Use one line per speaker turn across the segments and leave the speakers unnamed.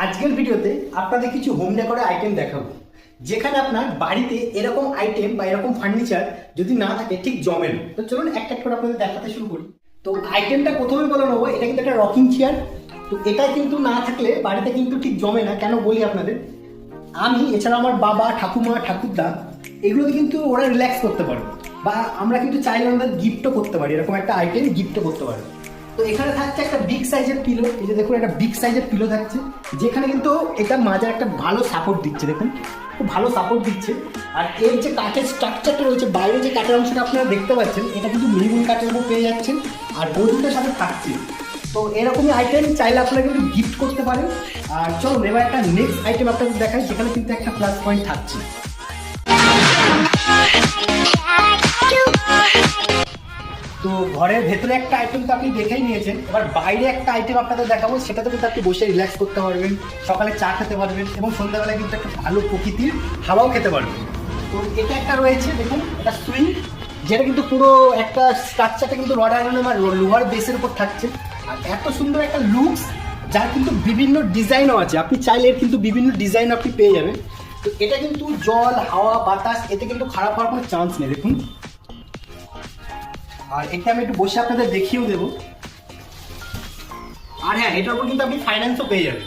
আজকের ভিডিওতে আপনাদের কিছু হোম ডেকোরের আইটেম দেখাবো, যেখানে আপনার বাড়িতে এরকম আইটেম বা এরকম ফার্নিচার যদি না থাকে ঠিক জমে না। তো চলুন একটা একটা করে আপনাদের দেখাতে শুরু করি। তো আইটেমটা প্রথমে বলে নেবো, এটা কিন্তু একটা রকিং চেয়ার। তো এটা কিন্তু না থাকলে বাড়িতে কিন্তু ঠিক জমে না। কেন বলি আপনাদের, আমি এছাড়া আমার বাবা, ঠাকুমা, ঠাকুরদা এগুলোতে কিন্তু ওরা রিল্যাক্স করতে পারবে, বা আমরা কিন্তু চাইলে আমাদের গিফটও করতে পারি, এরকম একটা আইটেম গিফটও করতে পারি। তো এখানে থাকছে একটা বিগ সাইজের পিলো, এই যে দেখুন একটা বিগ সাইজের পিলো থাকছে, যেখানে কিন্তু এটা মাঝে একটা ভালো সাপোর্ট দিচ্ছে, দেখুন খুব ভালো সাপোর্ট দিচ্ছে। আর এর যে কাঠের স্ট্রাকচারটা রয়েছে, বাইরে যে কাঠের অংশটা আপনারা দেখতে পাচ্ছেন, এটা কিন্তু মেরুন কাঠের উপর পেয়ে যাচ্ছেন, আর গরুটার সাথে থাকছে। তো এরকমই আইটেম চাইলে আপনারা কিন্তু গিফট করতে পারেন। আর চলুন এবার একটা নেক্সট আইটেম আপনাদের দেখাই, যেখানে কিন্তু একটা প্লাস পয়েন্ট থাকছে। তো ঘরের ভেতরে একটা আইটেম তো আপনি দেখেই নিয়েছেন, এবার বাইরে একটা আইটেম আপনাদের দেখাবো, সেটাতে কিন্তু আপনি বসে রিল্যাক্স করতে পারবেন, সকালে চা খেতে পারবেন এবং সন্ধ্যাবেলায় কিন্তু একটা ভালো প্রকৃতির হাওয়াও খেতে পারবেন। তো এটা একটা রয়েছে, দেখুন এটা সুইং, যেটা কিন্তু পুরো একটা স্ট্রাকচারটা কিন্তু রড আয়রন বা লোহার বেসের উপর থাকছে। আর এত সুন্দর একটা লুকস, যার কিন্তু বিভিন্ন ডিজাইনও আছে, আপনি চাইলে এর কিন্তু বিভিন্ন ডিজাইন আপনি পেয়ে যাবেন। তো এটা কিন্তু জল, হাওয়া, বাতাস এতে কিন্তু খারাপ হওয়ার কোনো চান্স নেই, দেখুন। আর এটা আমি একটু বসে আপনাদের দেখিয়েও দেবো। আর হ্যাঁ, এটার উপর কিন্তু আপনি ফাইন্যান্সও পেয়ে যাবেন,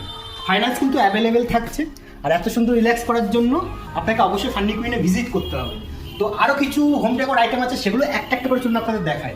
ফাইন্যান্স কিন্তু অ্যাভেলেবেল থাকছে। আর এত সুন্দর রিল্যাক্স করার জন্য আপনাকে অবশ্যই ফান্ডি কুইনে ভিজিট করতে হবে। তো আরও কিছু হোম ডেকোর আইটেম আছে, সেগুলো একটা একটা করে জন্য আপনাদের দেখায়।